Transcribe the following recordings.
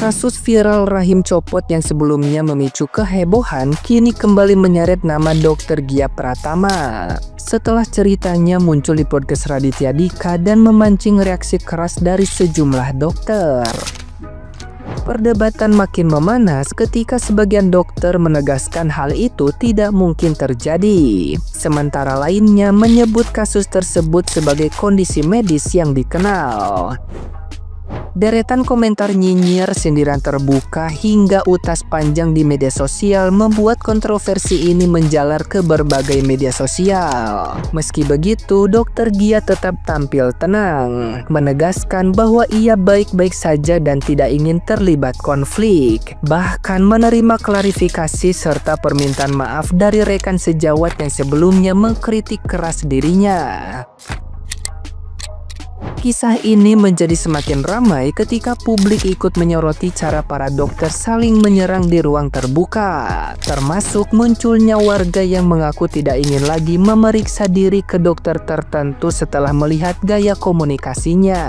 Kasus viral rahim copot yang sebelumnya memicu kehebohan kini kembali menyeret nama Dr. Gia Pratama. Setelah ceritanya muncul di podcast Raditya Dika dan memancing reaksi keras dari sejumlah dokter. Perdebatan makin memanas ketika sebagian dokter menegaskan hal itu tidak mungkin terjadi. Sementara lainnya menyebut kasus tersebut sebagai kondisi medis yang dikenal. Deretan komentar nyinyir, sindiran terbuka, hingga utas panjang di media sosial membuat kontroversi ini menjalar ke berbagai media sosial. Meski begitu, Dr. Gia tetap tampil tenang, menegaskan bahwa ia baik-baik saja dan tidak ingin terlibat konflik. Bahkan menerima klarifikasi serta permintaan maaf dari rekan sejawat yang sebelumnya mengkritik keras dirinya. Kisah ini menjadi semakin ramai ketika publik ikut menyoroti cara para dokter saling menyerang di ruang terbuka, termasuk munculnya warga yang mengaku tidak ingin lagi memeriksa diri ke dokter tertentu setelah melihat gaya komunikasinya.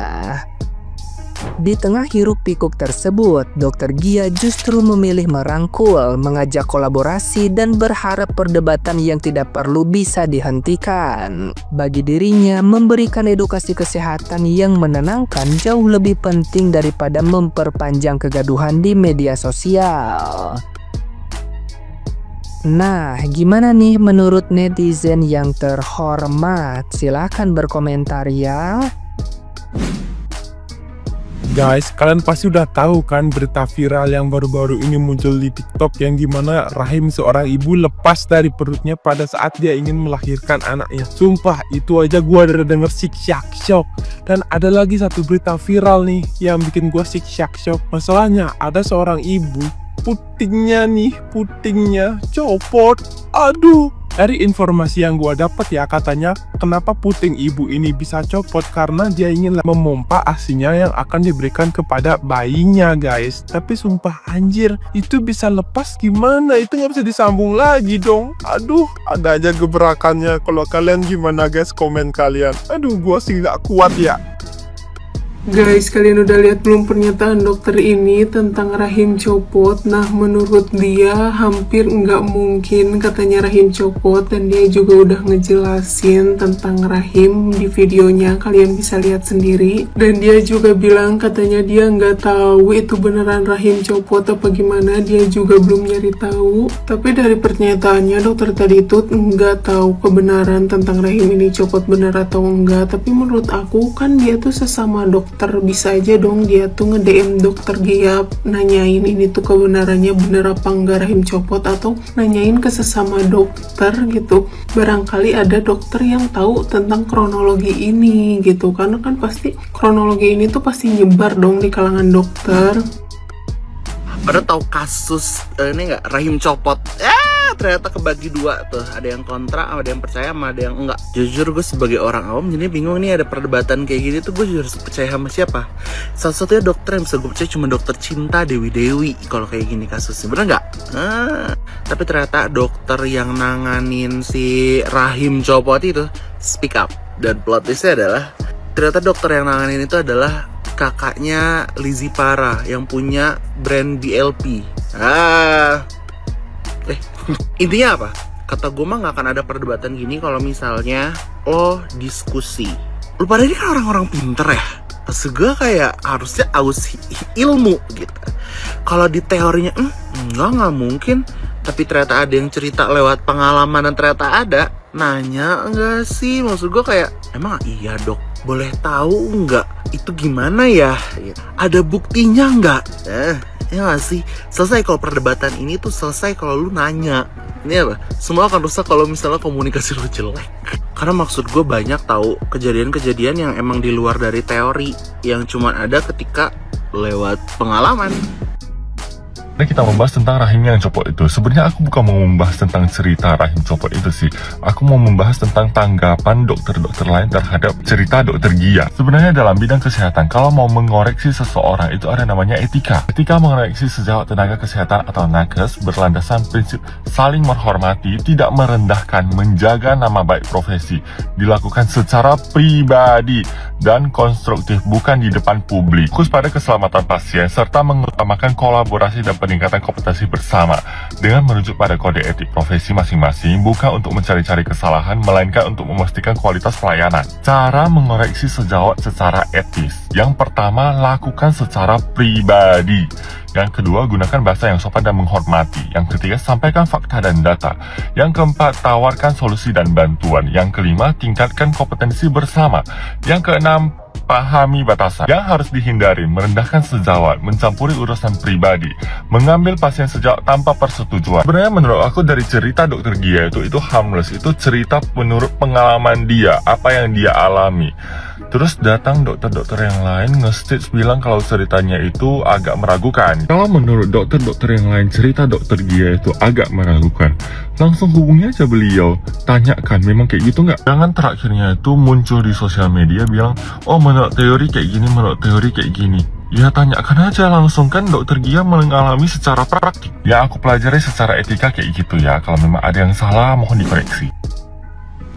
Di tengah hiruk-pikuk tersebut, Dr. Gia justru memilih merangkul, mengajak kolaborasi, dan berharap perdebatan yang tidak perlu bisa dihentikan. Bagi dirinya, memberikan edukasi kesehatan yang menenangkan jauh lebih penting daripada memperpanjang kegaduhan di media sosial. Nah, gimana nih menurut netizen yang terhormat? Silahkan berkomentar ya. Guys, kalian pasti udah tahu kan berita viral yang baru-baru ini muncul di TikTok yang dimana rahim seorang ibu lepas dari perutnya pada saat dia ingin melahirkan anaknya. Sumpah, itu aja gua udah denger shock. Dan ada lagi satu berita viral nih yang bikin gua shock. Masalahnya ada seorang ibu, putingnya copot. Aduh. Dari informasi yang gua dapat ya, katanya kenapa puting ibu ini bisa copot karena dia ingin memompa asinya yang akan diberikan kepada bayinya, guys. Tapi sumpah anjir, itu bisa lepas gimana? Itu nggak bisa disambung lagi dong. Aduh, ada aja gebrakannya. Kalau kalian gimana guys? Komen kalian. Aduh, gua sih nggak kuat ya. Guys, kalian udah lihat belum pernyataan dokter ini tentang rahim copot? Nah, menurut dia hampir nggak mungkin katanya rahim copot, dan dia juga udah ngejelasin tentang rahim di videonya, kalian bisa lihat sendiri. Dan dia juga bilang katanya dia nggak tahu itu beneran rahim copot apa gimana, dia juga belum nyari tahu. Tapi dari pernyataannya dokter tadi itu nggak tahu kebenaran tentang rahim ini copot bener atau enggak. Tapi menurut aku kan dia tuh sesama dokter, bisa aja dong dia tuh nge-DM dokter Gia nanyain ini tuh kebenarannya bener apa enggak rahim copot, atau nanyain ke sesama dokter gitu. Barangkali ada dokter yang tahu tentang kronologi ini gitu, karena kan pasti kronologi ini tuh pasti nyebar dong di kalangan dokter. Pada tahu kasus ini nggak, rahim copot? Ternyata kebagi dua tuh, ada yang kontra, ada yang percaya, sama ada yang enggak. Jujur gue sebagai orang awam jadi bingung nih, ada perdebatan kayak gini tuh gue harus percaya sama siapa. Salah satunya dokter yang bisa gue percaya cuma dokter Cinta Dewi kalau kayak gini kasusnya, bener nggak? Tapi ternyata dokter yang nanganin si rahim copot itu speak up, dan plot twistnya adalah ternyata dokter yang nanganin itu adalah kakaknya Lizzy Para yang punya brand BLP. Intinya apa? Kata gue mah gak akan ada perdebatan gini kalau misalnya lo diskusi. Lo pada ini kan orang-orang pinter ya. Maksud gue kayak harusnya aus ilmu gitu. Kalau di teorinya nggak mungkin. Tapi ternyata ada yang cerita lewat pengalaman dan ternyata ada. Nanya enggak sih? Maksud gue kayak, emang iya dok? Boleh tahu nggak? Itu gimana ya? Ada buktinya nggak? Ya gak sih? Selesai kalau perdebatan ini tuh selesai kalau lu nanya. Ini apa? Semua akan rusak kalau misalnya komunikasi lu jelek. Karena maksud gue banyak tahu kejadian-kejadian yang emang di luar dari teori, yang cuman ada ketika lewat pengalaman. Nah, kita membahas tentang rahim yang copot itu. Sebenarnya aku bukan mau membahas tentang cerita rahim copot itu sih. Aku mau membahas tentang tanggapan dokter-dokter lain terhadap cerita dokter Gia. Sebenarnya dalam bidang kesehatan, kalau mau mengoreksi seseorang itu ada namanya etika. Etika mengoreksi sejawat tenaga kesehatan atau nakes berlandasan prinsip saling menghormati, tidak merendahkan, menjaga nama baik profesi, dilakukan secara pribadi dan konstruktif, bukan di depan publik. Fokus pada keselamatan pasien serta mengutamakan kolaborasi dan peningkatan kompetensi bersama dengan merujuk pada kode etik profesi masing-masing, bukan untuk mencari-cari kesalahan, melainkan untuk memastikan kualitas pelayanan. Cara mengoreksi sejawat secara etis. Yang pertama, lakukan secara pribadi. Yang kedua, gunakan bahasa yang sopan dan menghormati. Yang ketiga, sampaikan fakta dan data. Yang keempat, tawarkan solusi dan bantuan. Yang kelima, tingkatkan kompetensi bersama. Yang keenam, pahami batasan. Yang harus dihindari, merendahkan sejawat, mencampuri urusan pribadi, mengambil pasien sejawat tanpa persetujuan. Sebenarnya menurut aku dari cerita dokter Gia itu harmless. Itu cerita menurut pengalaman dia, apa yang dia alami. Terus datang dokter-dokter yang lain nge-stage bilang kalau ceritanya itu agak meragukan. Kalau menurut dokter-dokter yang lain cerita dokter Gia itu agak meragukan, langsung hubungi aja beliau, tanyakan memang kayak gitu nggak? Jangan terakhirnya itu muncul di sosial media bilang, oh menurut teori kayak gini, menurut teori kayak gini. Ya tanyakan aja langsung, kan dokter Gia mengalami secara praktik. Ya aku pelajari secara etika kayak gitu ya. Kalau memang ada yang salah mohon dikoreksi.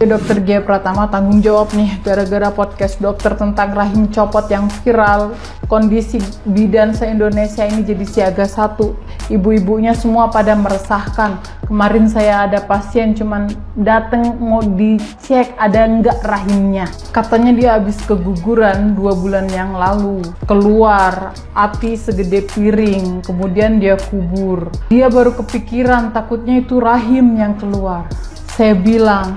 Dokter Gia Pratama tanggung jawab nih gara-gara podcast dokter tentang rahim copot yang viral. Kondisi bidan se-Indonesia ini jadi siaga satu. Ibu-ibunya semua pada meresahkan. Kemarin saya ada pasien cuman dateng mau dicek ada enggak rahimnya. Katanya dia habis keguguran 2 bulan yang lalu. Keluar api segede piring, kemudian dia kubur. Dia baru kepikiran takutnya itu rahim yang keluar. Saya bilang,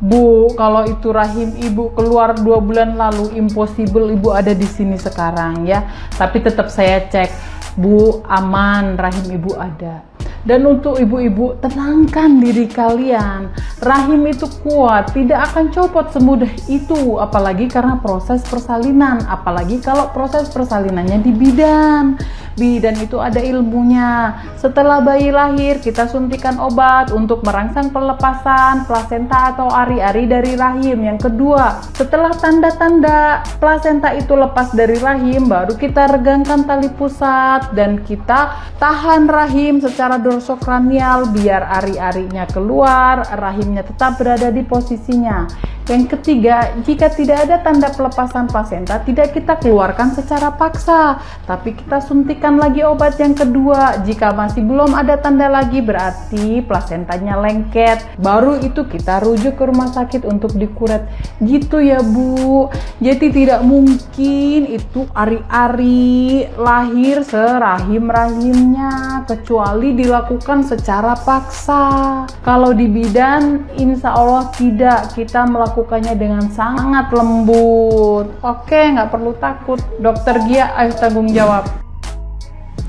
Bu, kalau itu rahim ibu keluar 2 bulan lalu, impossible ibu ada di sini sekarang ya. Tapi tetap saya cek, Bu, aman, rahim ibu ada. Dan untuk ibu-ibu, tenangkan diri kalian. Rahim itu kuat, tidak akan copot semudah itu. Apalagi karena proses persalinan. Apalagi kalau proses persalinannya di bidan. Bidan itu ada ilmunya. Setelah bayi lahir, kita suntikan obat untuk merangsang pelepasan plasenta atau ari-ari dari rahim. Yang kedua, setelah tanda-tanda plasenta itu lepas dari rahim, baru kita regangkan tali pusat dan kita tahan rahim secara dorsokranial biar ari-arinya keluar, rahimnya tetap berada di posisinya. Yang ketiga, jika tidak ada tanda pelepasan plasenta, tidak kita keluarkan secara paksa, tapi kita suntikan lagi obat yang kedua. Jika masih belum ada tanda lagi, berarti plasentanya lengket. Baru itu kita rujuk ke rumah sakit untuk dikuret. Gitu ya Bu. Jadi tidak mungkin itu ari-ari lahir serahim-rahimnya, kecuali dilakukan secara paksa. Kalau di bidan, insya Allah tidak. Kita melakukannya dengan sangat lembut. Oke, nggak perlu takut. Dokter Gia, ayo tanggung jawab.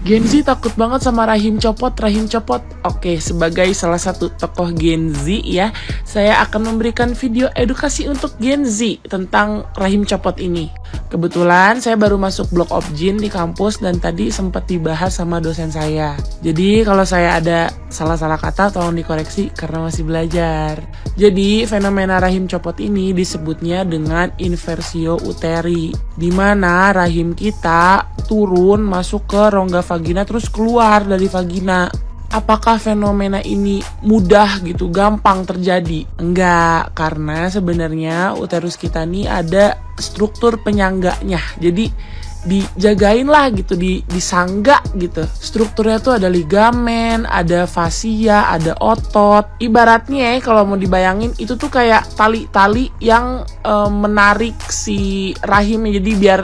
Gen Z takut banget sama rahim copot. Oke, sebagai salah satu tokoh Gen Z ya, saya akan memberikan video edukasi untuk Gen Z tentang rahim copot ini. Kebetulan saya baru masuk blok Obgyn di kampus dan tadi sempat dibahas sama dosen saya. Jadi kalau saya ada salah-salah kata tolong dikoreksi karena masih belajar. Jadi fenomena rahim copot ini disebutnya dengan inversio uteri, di mana rahim kita turun masuk ke rongga vagina terus keluar dari vagina. Apakah fenomena ini mudah gitu, gampang terjadi? Enggak, karena sebenarnya uterus kita nih ada struktur penyangganya. Jadi dijagain lah gitu, disangga gitu. Strukturnya tuh ada ligamen, ada fascia, ada otot. Ibaratnya kalau mau dibayangin itu tuh kayak tali-tali yang menarik si rahimnya, jadi biar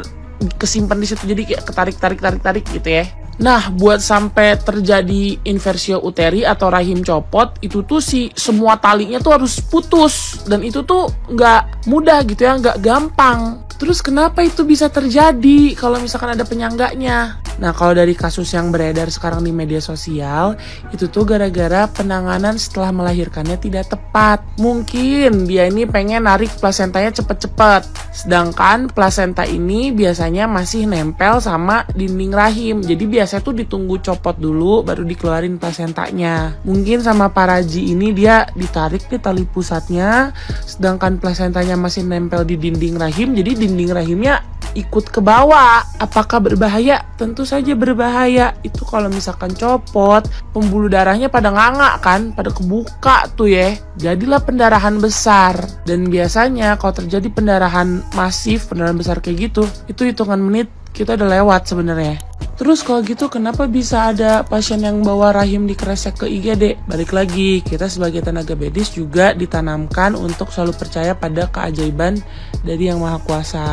kesimpan di situ, jadi kayak ketarik gitu ya. Nah, buat sampai terjadi inversio uteri atau rahim copot, itu tuh semua talinya tuh harus putus. Dan itu tuh nggak mudah gitu ya, nggak gampang. Terus kenapa itu bisa terjadi kalau misalkan ada penyangganya? Nah, kalau dari kasus yang beredar sekarang di media sosial, itu tuh gara-gara penanganan setelah melahirkannya tidak tepat. Mungkin dia ini pengen narik plasentanya cepet-cepet, sedangkan plasenta ini biasanya masih nempel sama dinding rahim. Jadi biasanya tuh ditunggu copot dulu baru dikeluarin plasentanya. Mungkin sama Paraji ini dia ditarik di tali pusatnya, sedangkan plasentanya masih nempel di dinding rahim, jadi dinding rahimnya ikut ke bawah. Apakah berbahaya? Tentu saja berbahaya. Itu kalau misalkan copot, pembuluh darahnya pada nganga kan, pada kebuka tuh ya. Jadilah pendarahan besar. Dan biasanya kalau terjadi pendarahan masif, pendarahan besar kayak gitu, itu hitungan menit kita udah lewat sebenarnya. Terus kalau gitu kenapa bisa ada pasien yang bawa rahim dikresek ke IGD? Balik lagi, kita sebagai tenaga medis juga ditanamkan untuk selalu percaya pada keajaiban dari Yang Maha Kuasa.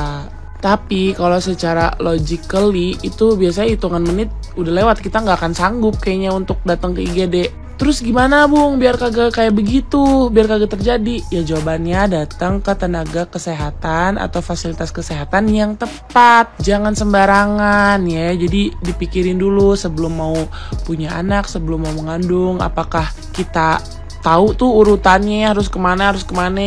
Tapi kalau secara logically itu biasanya hitungan menit udah lewat, kita nggak akan sanggup kayaknya untuk datang ke IGD. Terus gimana Bung biar kagak kayak begitu, biar kagak terjadi? Ya jawabannya datang ke tenaga kesehatan atau fasilitas kesehatan yang tepat. Jangan sembarangan ya, jadi dipikirin dulu sebelum mau punya anak, sebelum mau mengandung, apakah kita tahu tuh urutannya harus kemana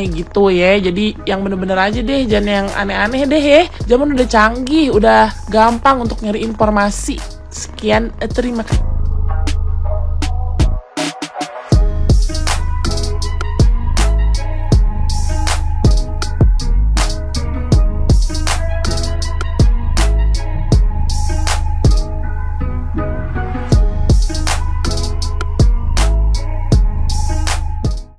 gitu ya. Jadi yang bener-bener aja deh, jangan yang aneh-aneh deh ya. Zaman udah canggih, udah gampang untuk nyari informasi. Sekian, terima kasih.